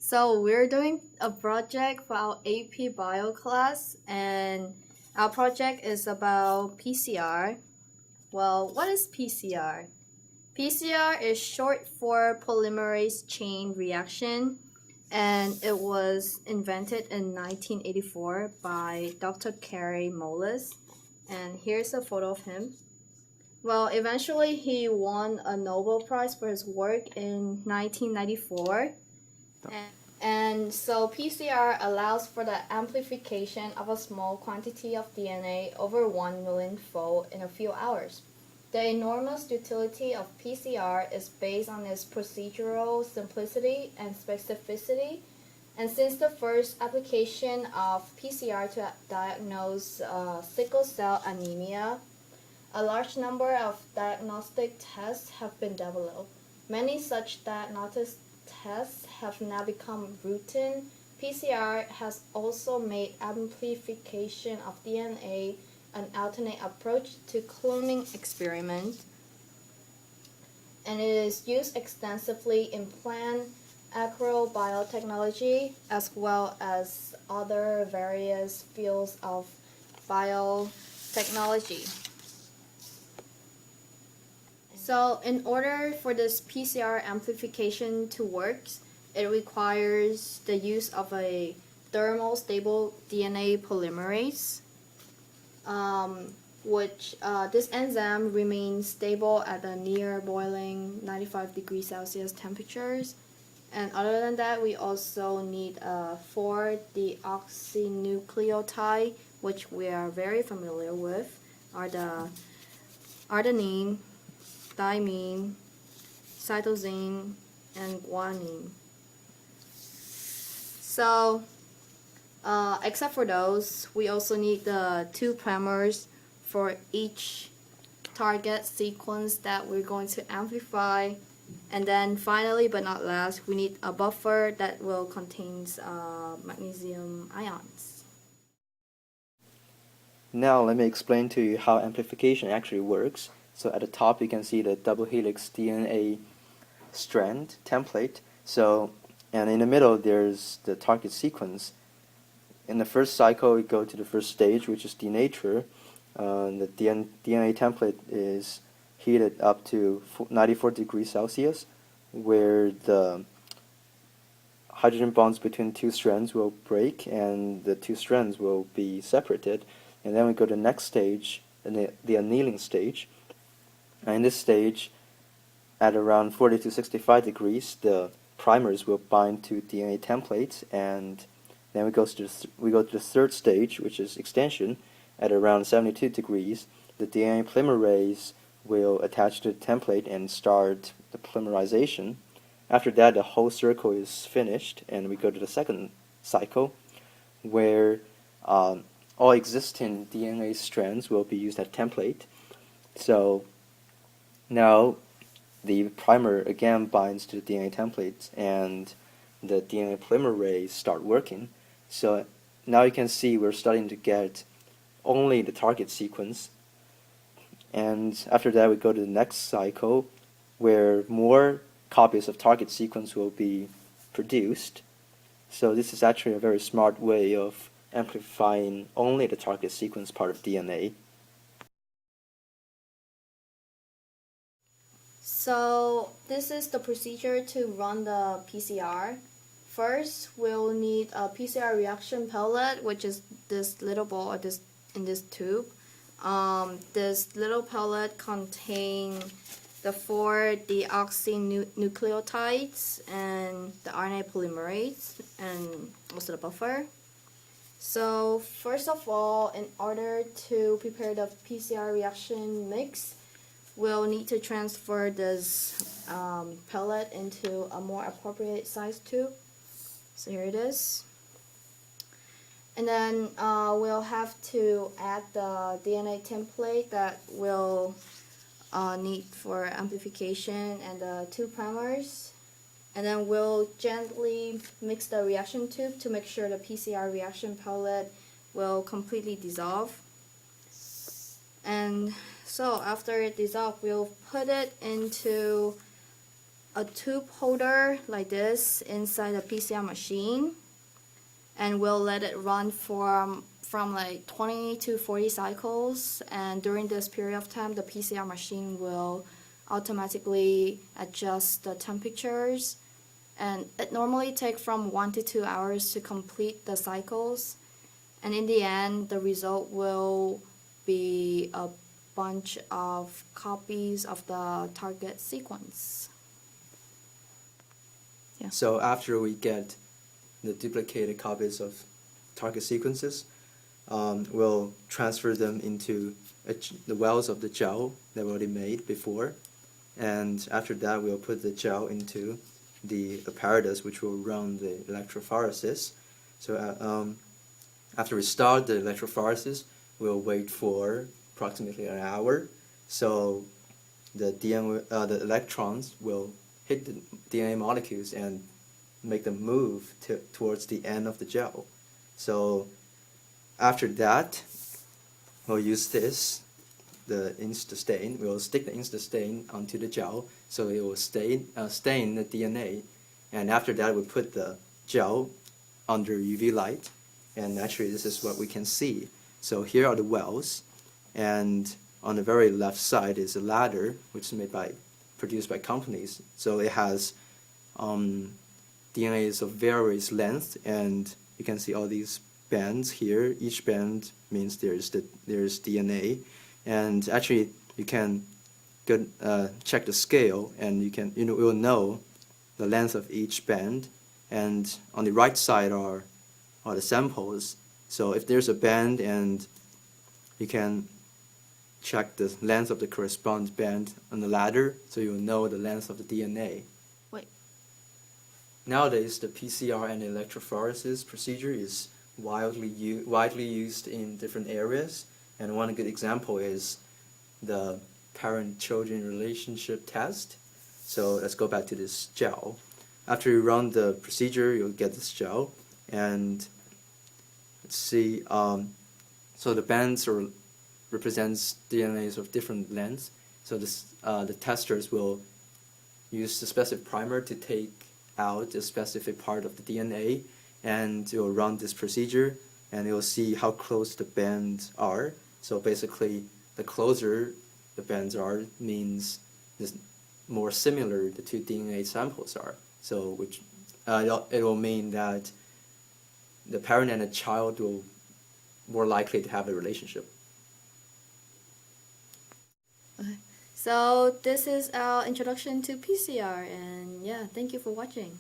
So we're doing a project for our AP Bio class, and our project is about PCR. Well, what is PCR? PCR is short for polymerase chain reaction, and it was invented in 1984 by Dr. Cary Mullis. And here's a photo of him. Well, eventually he won a Nobel Prize for his work in 1994. And so PCR allows for the amplification of a small quantity of DNA over 1 million fold in a few hours. The enormous utility of PCR is based on its procedural simplicity and specificity. And since the first application of PCR to diagnose sickle cell anemia, a large number of diagnostic tests have been developed. Many such diagnostic tests have now become routine. PCR has also made amplification of DNA an alternate approach to cloning experiment, and it is used extensively in plant agrobiotechnology as well as other various fields of biotechnology. So in order for this PCR amplification to work, it requires the use of a thermal stable DNA polymerase, which this enzyme remains stable at a near boiling 95 degrees Celsius temperatures. And other than that, we also need a 4-deoxynucleotide, which we are very familiar with, are the adenine, thymine, cytosine, and guanine. So, except for those, we also need the 2 primers for each target sequence that we're going to amplify. And then finally, but not last, we need a buffer that will contain magnesium ions. Now let me explain to you how amplification actually works. So at the top you can see the double helix DNA strand template. And in the middle there's the target sequence. In the first cycle we go to the first stage, which is denature. The DNA template is heated up to 94 degrees Celsius, where the hydrogen bonds between 2 strands will break and the 2 strands will be separated. And then we go to the next stage, the annealing stage. And in this stage, at around 40 to 65 degrees, the primers will bind to DNA templates, and then we go to the third stage, which is extension. At around 72 degrees, the DNA polymerase will attach to the template and start the polymerization. After that, the whole circle is finished, and we go to the second cycle, where all existing DNA strands will be used as template. So now the primer again binds to the DNA template, and the DNA polymerase start working. So now you can see we're starting to get only the target sequence. And after that we go to the next cycle, where more copies of target sequence will be produced. So this is actually a very smart way of amplifying only the target sequence part of DNA. So this is the procedure to run the PCR. First, we'll need a PCR reaction pellet, which is this little ball or in this tube. This little pellet contains the 4 deoxynucleotides and the RNA polymerase and also the buffer. So first of all, in order to prepare the PCR reaction mix, we'll need to transfer this pellet into a more appropriate size tube. So here it is. And then we'll have to add the DNA template that we'll need for amplification and the 2 primers. And then we'll gently mix the reaction tube to make sure the PCR reaction pellet will completely dissolve. And so after it dissolves, we'll put it into a tube holder like this inside the PCR machine, and we'll let it run from like 20 to 40 cycles, and during this period of time the PCR machine will automatically adjust the temperatures, and it normally takes from 1 to 2 hours to complete the cycles, and in the end the result will be a bunch of copies of the target sequence. Yeah. So after we get the duplicated copies of target sequences, we'll transfer them into the wells of the gel that we already made before, and after that we'll put the gel into the apparatus which will run the electrophoresis. So after we start the electrophoresis, we'll wait for approximately an hour, so the electrons will hit the DNA molecules and make them move towards the end of the gel. So after that, we'll use this, the Instastain. We'll stick the Instastain onto the gel so it will stain the DNA. And after that, we put the gel under UV light. And actually, this is what we can see. So here are the wells, and on the very left side is a ladder, which is produced by companies. So it has DNAs of various lengths, and you can see all these bands here. Each band means there's DNA, and actually you can check the scale, and you will know the length of each band. And on the right side are the samples. So if there's a band, and you can check the length of the corresponding band on the ladder, so you'll know the length of the DNA. Wait. Nowadays, the PCR and electrophoresis procedure is widely used in different areas, and one good example is the parent-children relationship test. So let's go back to this gel. After you run the procedure, you'll get this gel, and let's see. So the bands represents DNAs of different lengths. So the testers will use the specific primer to take out a specific part of the DNA, and it will run this procedure, and it will see how close the bands are. So basically, the closer the bands are means the more similar the two DNA samples are. So which it will mean that the parent and the child will more likely to have a relationship. Okay. So this is our introduction to PCR, and yeah, thank you for watching.